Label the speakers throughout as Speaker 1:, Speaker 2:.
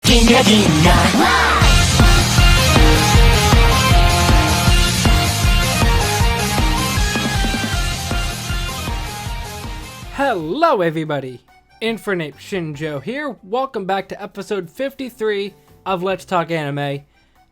Speaker 1: Ginga ginga.
Speaker 2: Hello everybody, Infinite Shinjo here. Welcome back to episode 53 of Let's Talk Anime.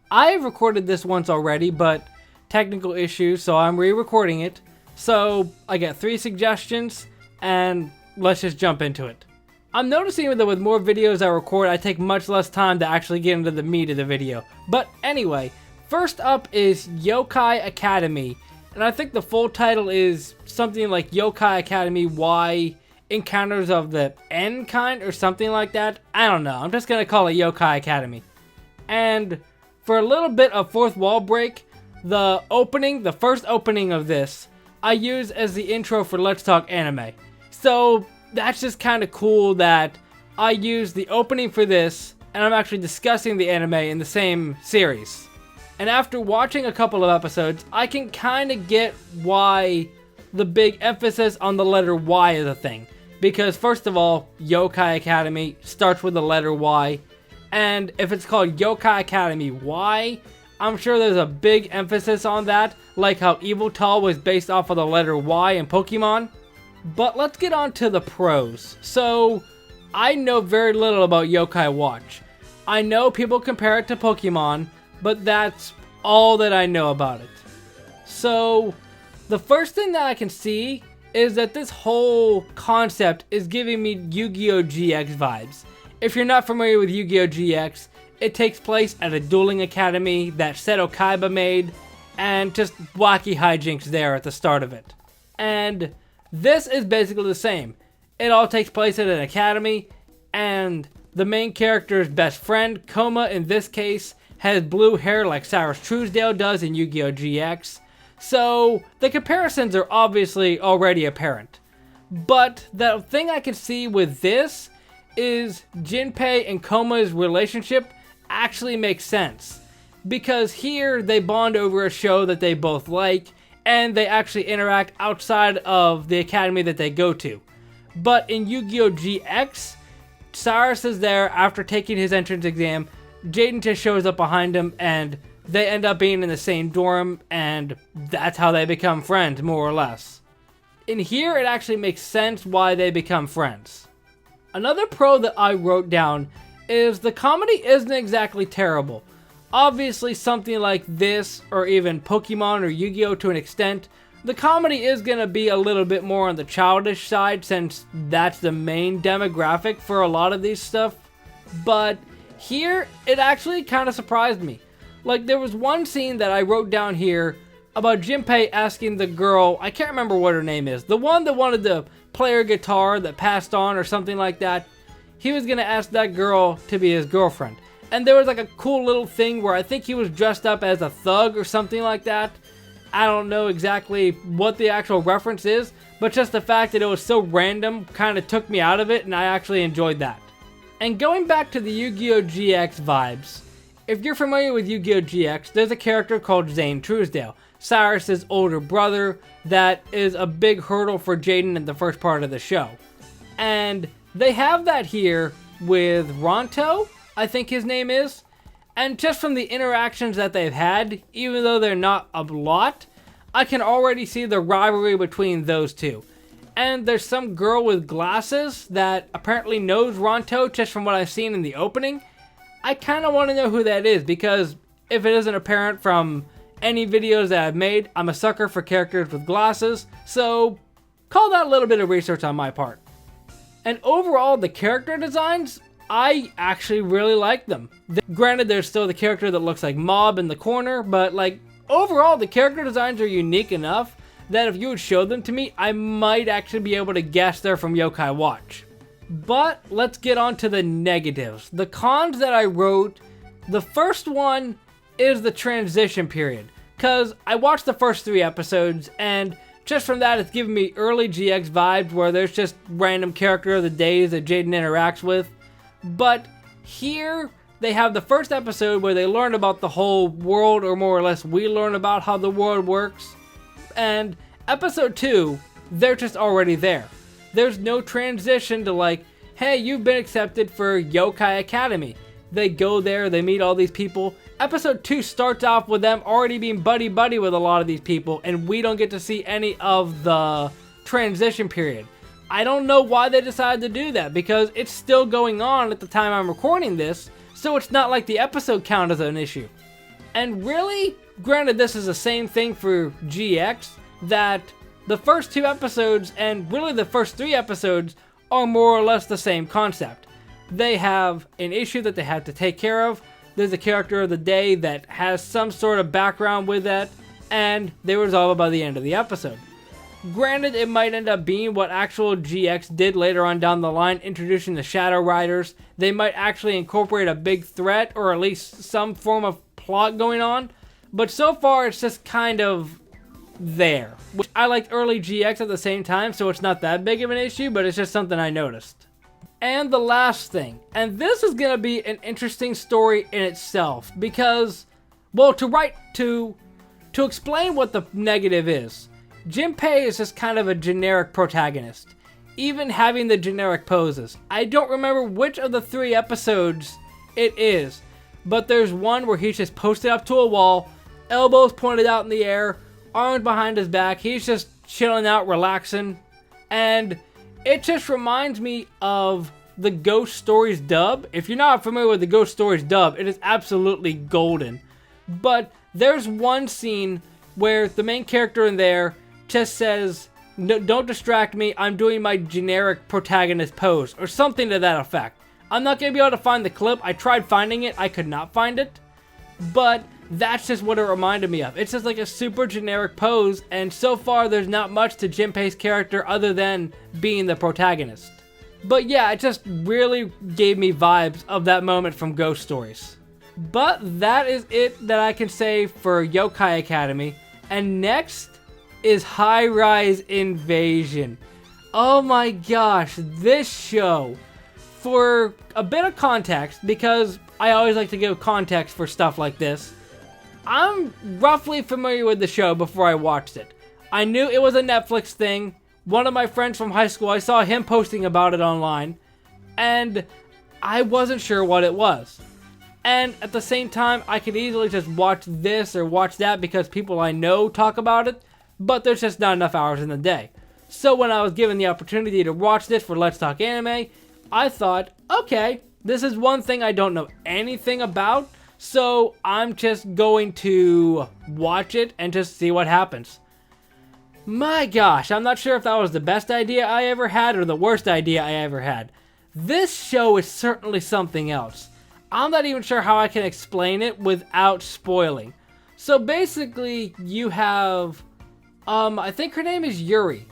Speaker 2: I've recorded this once already, but technical issues, so I'm re-recording it. So I got 3 suggestions, and let's just jump into it. I'm noticing that with more videos I record, I take much less time to actually get into the meat of the video. But anyway, first up is Yokai Academy. And I think the full title is something like Yokai Academy Y Encounters of the End kind or something like that. I don't know. I'm just going to call it Yokai Academy. And for a little bit of fourth wall break, the first opening of this, I use as the intro for Let's Talk Anime. So that's just kind of cool that I use the opening for this and I'm actually discussing the anime in the same series. And after watching a couple of episodes, I can kind of get why the big emphasis on the letter Y is a thing. Because first of all, Yokai Academy starts with the letter Y. And if it's called Yokai Academy Y, I'm sure there's a big emphasis on that. Like how Yveltal was based off of the letter Y in Pokemon. But let's get on to the pros. So, I know very little about Yokai Watch. I know people compare it to Pokemon, but that's all that I know about it. So, the first thing that I can see is that this whole concept is giving me Yu-Gi-Oh! GX vibes. If you're not familiar with Yu-Gi-Oh! GX, it takes place at a dueling academy that Seto Kaiba made, and just wacky hijinks there at the start of it. And this is basically the same. It all takes place at an academy, and the main character's best friend, Koma in this case, has blue hair like Cyrus Truesdale does in Yu-Gi-Oh! GX. So, the comparisons are obviously already apparent. But the thing I can see with this is Jinpei and Koma's relationship actually makes sense. Because here, they bond over a show that they both like, and they actually interact outside of the academy that they go to. But in Yu-Gi-Oh! GX, Cyrus is there after taking his entrance exam. Jaden just shows up behind him, and they end up being in the same dorm, and that's how they become friends, more or less. In here, it actually makes sense why they become friends. Another pro that I wrote down is the comedy isn't exactly terrible. Obviously, something like this, or even Pokemon or Yu-Gi-Oh! To an extent, the comedy is going to be a little bit more on the childish side since that's the main demographic for a lot of these stuff. But here, it actually kind of surprised me. Like, there was one scene that I wrote down here about Jinpei asking the girl, I can't remember what her name is, the one that wanted to play her guitar that passed on or something like that. He was going to ask that girl to be his girlfriend. And there was like a cool little thing where I think he was dressed up as a thug or something like that. I don't know exactly what the actual reference is, but just the fact that it was so random kind of took me out of it, and I actually enjoyed that. And going back to the Yu-Gi-Oh! GX vibes, if you're familiar with Yu-Gi-Oh! GX, there's a character called Zane Truesdale, Cyrus's older brother, that is a big hurdle for Jaden in the first part of the show. And they have that here with Ronto, I think his name is. And just from the interactions that they've had, even though they're not a lot, I can already see the rivalry between those two. And there's some girl with glasses that apparently knows Ronto just from what I've seen in the opening. I kind of want to know who that is because if it isn't apparent from any videos that I've made, I'm a sucker for characters with glasses. So call that a little bit of research on my part. And overall, the character designs, I actually really like them. Granted, there's still the character that looks like Mob in the corner, but like overall, the character designs are unique enough that if you would show them to me, I might actually be able to guess they're from Yokai Watch. But let's get on to the negatives. The cons that I wrote, the first one is the transition period. Because I watched the first 3 episodes, and just from that, it's giving me early GX vibes where there's just random character of the days that Jaden interacts with. But here, they have the first episode where they learn about the whole world, or more or less we learn about how the world works. And episode 2, they're just already there. There's no transition to like, hey, you've been accepted for Yokai Academy. They go there, they meet all these people. Episode 2 starts off with them already being buddy-buddy with a lot of these people, and we don't get to see any of the transition period. I don't know why they decided to do that, because it's still going on at the time I'm recording this, so it's not like the episode count is an issue. And really, granted this is the same thing for GX, that the first 2 episodes, and really the first 3 episodes, are more or less the same concept. They have an issue that they have to take care of, there's a character of the day that has some sort of background with that, and they resolve it by the end of the episode. Granted, it might end up being what actual GX did later on down the line, introducing the Shadow Riders. They might actually incorporate a big threat, or at least some form of plot going on, but so far it's just kind of there. Which I liked early GX at the same time, so it's not that big of an issue, but it's just something I noticed. And the last thing, and this is going to be an interesting story in itself, because, well, to explain what the negative is, Jinpei is just kind of a generic protagonist, even having the generic poses. I don't remember which of the 3 episodes it is, but there's one where he's just posted up to a wall, elbows pointed out in the air, arms behind his back, he's just chilling out, relaxing, and it just reminds me of the Ghost Stories dub. If you're not familiar with the Ghost Stories dub, it is absolutely golden. But there's one scene where the main character in there just says, "No, don't distract me, I'm doing my generic protagonist pose," or something to that effect. I'm not going to be able to find the clip. I tried finding it, I could not find it. But that's just what it reminded me of. It's just like a super generic pose, and so far there's not much to Jinpei's character other than being the protagonist. But yeah, it just really gave me vibes of that moment from Ghost Stories. But that is it that I can say for Yokai Academy. And next is High Rise Invasion. Oh my gosh, this show, for a bit of context, because I always like to give context for stuff like this, I'm roughly familiar with the show before I watched it. I knew it was a Netflix thing. One of my friends from high school, I saw him posting about it online, and I wasn't sure what it was. And at the same time, I could easily just watch this or watch that because people I know talk about it, but there's just not enough hours in the day. So when I was given the opportunity to watch this for Let's Talk Anime, I thought, okay, this is one thing I don't know anything about, so I'm just going to watch it and just see what happens. My gosh, I'm not sure if that was the best idea I ever had or the worst idea I ever had. This show is certainly something else. I'm not even sure how I can explain it without spoiling. So basically, you have, I think her name is Yuri.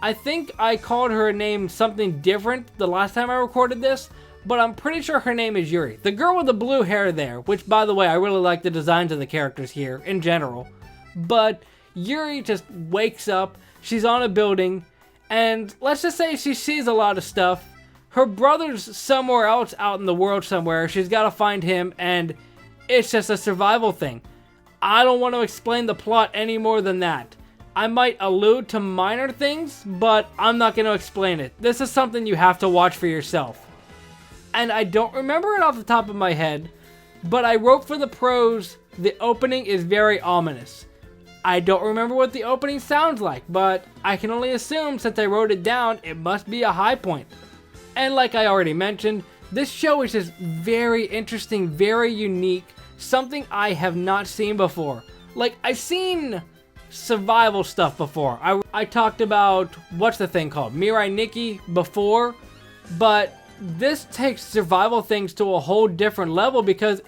Speaker 2: I think I called her name something different the last time I recorded this, but I'm pretty sure her name is Yuri. The girl with the blue hair there, which by the way, I really like the designs of the characters here in general. But Yuri just wakes up, she's on a building, and let's just say she sees a lot of stuff. Her brother's somewhere else out in the world somewhere, she's got to find him, and it's just a survival thing. I don't want to explain the plot any more than that. I might allude to minor things, but I'm not going to explain it. This is something you have to watch for yourself. And I don't remember it off the top of my head, but I wrote for the pros, the opening is very ominous. I don't remember what the opening sounds like, but I can only assume since I wrote it down, it must be a high point. And like I already mentioned, this show is just very interesting, very unique, something I have not seen before. Like, I've seen survival stuff before. I talked about, what's the thing called? Mirai Nikki before, but this takes survival things to a whole different level because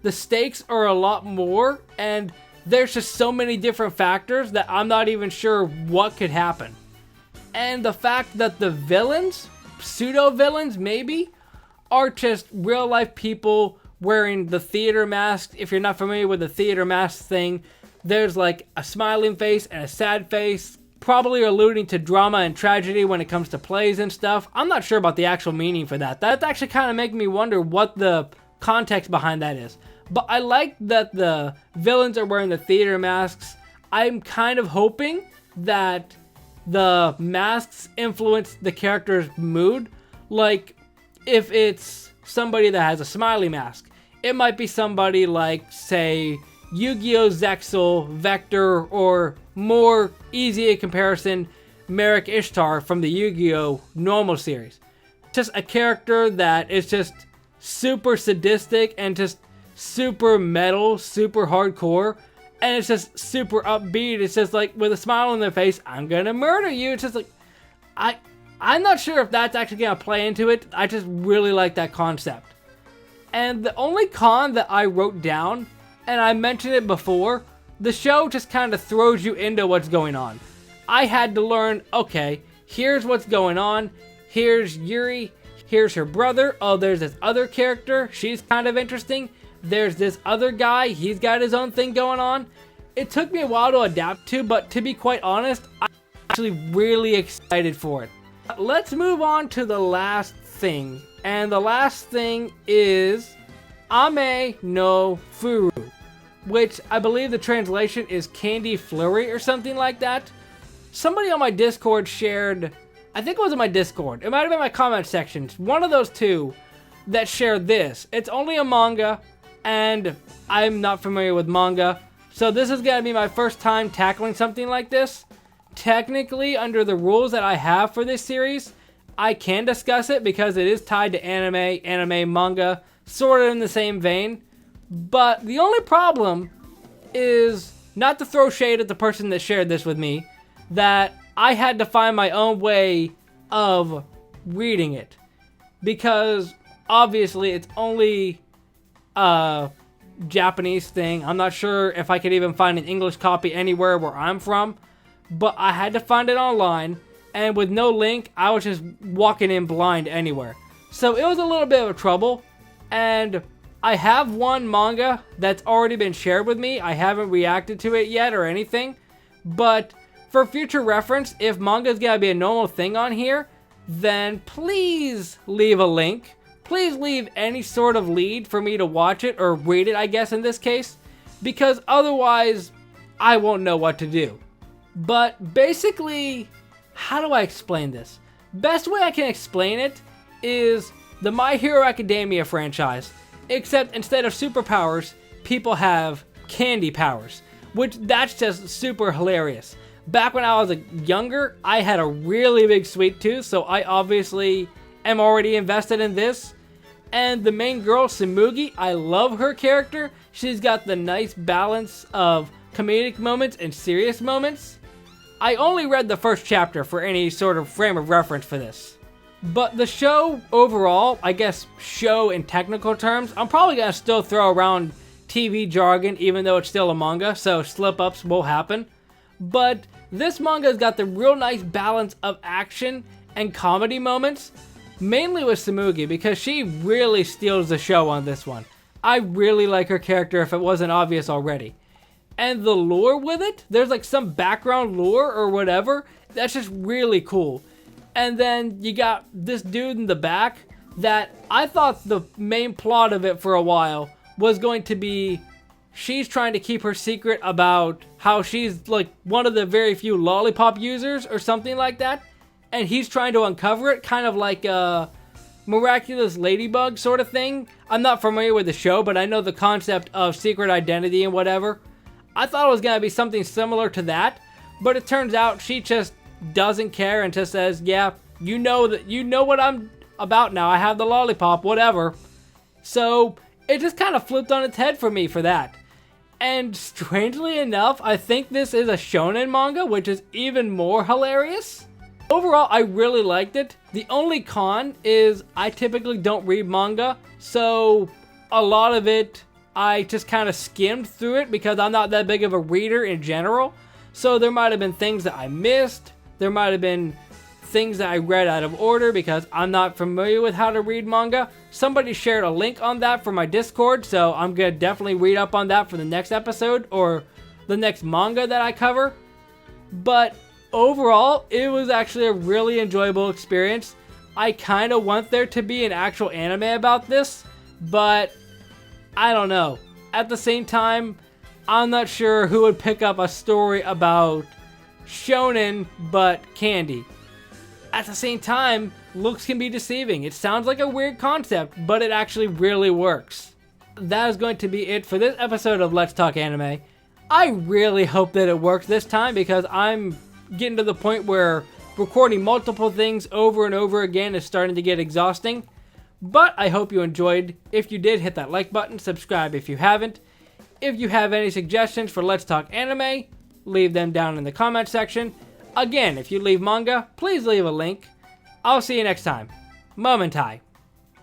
Speaker 2: the stakes are a lot more, and there's just so many different factors that I'm not even sure what could happen. And the fact that the villains, pseudo-villains maybe, are just real-life people wearing the theater mask. If you're not familiar with the theater mask thing, there's like a smiling face and a sad face, probably alluding to drama and tragedy when it comes to plays and stuff. I'm not sure about the actual meaning for that. That's actually kind of making me wonder what the context behind that is. But I like that the villains are wearing the theater masks. I'm kind of hoping that the masks influence the character's mood. Like, if it's somebody that has a smiley mask. It might be somebody like, say, Yu-Gi-Oh! Zexal, Vector, or more easy in comparison, Merrick Ishtar from the Yu-Gi-Oh! Normal series. Just a character that is just super sadistic and just super metal, super hardcore, and it's just super upbeat. It's just like, with a smile on their face, I'm gonna murder you. It's just like, I'm not sure if that's actually gonna play into it. I just really like that concept. And the only con that I wrote down, and I mentioned it before, the show just kind of throws you into what's going on. I had to learn, okay, here's what's going on. Here's Yuri. Here's her brother. Oh, there's this other character. She's kind of interesting. There's this other guy. He's got his own thing going on. It took me a while to adapt to, but to be quite honest, I'm actually really excited for it. Let's move on to the last thing. And the last thing is Ame no Furu, which I believe the translation is Candy Flurry or something like that. Somebody on my Discord shared, I think it was in my Discord, it might have been my comment section, one of those two that shared this. It's only a manga, and I'm not familiar with manga, so this is going to be my first time tackling something like this. Technically, under the rules that I have for this series, I can discuss it because it is tied to anime, manga, sort of in the same vein. But the only problem is, not to throw shade at the person that shared this with me, that I had to find my own way of reading it. Because obviously it's only a Japanese thing. I'm not sure if I could even find an English copy anywhere where I'm from. But I had to find it online. And with no link, I was just walking in blind anywhere. So it was a little bit of trouble. And I have one manga that's already been shared with me. I haven't reacted to it yet or anything. But for future reference, if manga is going to be a normal thing on here, then please leave a link. Please leave any sort of lead for me to watch it or read it, I guess, in this case. Because otherwise, I won't know what to do. But basically, how do I explain this? Best way I can explain it is the My Hero Academia franchise. Except instead of superpowers, people have candy powers. Which, that's just super hilarious. Back when I was younger, I had a really big sweet tooth, so I obviously am already invested in this. And the main girl, Tsurugi, I love her character. She's got the nice balance of comedic moments and serious moments. I only read the first chapter for any sort of frame of reference for this. But the show overall, I guess show in technical terms, I'm probably going to still throw around TV jargon even though it's still a manga, so slip-ups will happen. But this manga's got the real nice balance of action and comedy moments, mainly with Tsurugi because she really steals the show on this one. I really like her character if it wasn't obvious already. And the lore with it, there's like some background lore or whatever, that's just really cool. And then you got this dude in the back that I thought the main plot of it for a while was going to be she's trying to keep her secret about how she's like one of the very few lollipop users or something like that. And he's trying to uncover it, kind of like a Miraculous Ladybug sort of thing. I'm not familiar with the show, but I know the concept of secret identity and whatever. I thought it was going to be something similar to that, but it turns out she just doesn't care and just says, yeah, you know what I'm about now. I have the lollipop, whatever. So it just kind of flipped on its head for me for that. And strangely enough, I think this is a shonen manga, which is even more hilarious. Overall, I really liked it. The only con is I typically don't read manga, so a lot of it I just kind of skimmed through it because I'm not that big of a reader in general. So there might have been things that I missed. There might have been things that I read out of order because I'm not familiar with how to read manga. Somebody shared a link on that for my Discord, so I'm going to definitely read up on that for the next episode or the next manga that I cover. But overall, it was actually a really enjoyable experience. I kind of want there to be an actual anime about this, but I don't know. At the same time, I'm not sure who would pick up a story about shonen but candy. At the same time, looks can be deceiving. It sounds like a weird concept, but it actually really works. That is going to be it for this episode of Let's Talk Anime. I really hope that it works this time because I'm getting to the point where recording multiple things over and over again is starting to get exhausting. But I hope you enjoyed. If you did, hit that like button, subscribe if you haven't. If you have any suggestions for Let's Talk Anime, leave them down in the comment section. Again, if you leave manga, please leave a link. I'll see you next time. Momentai.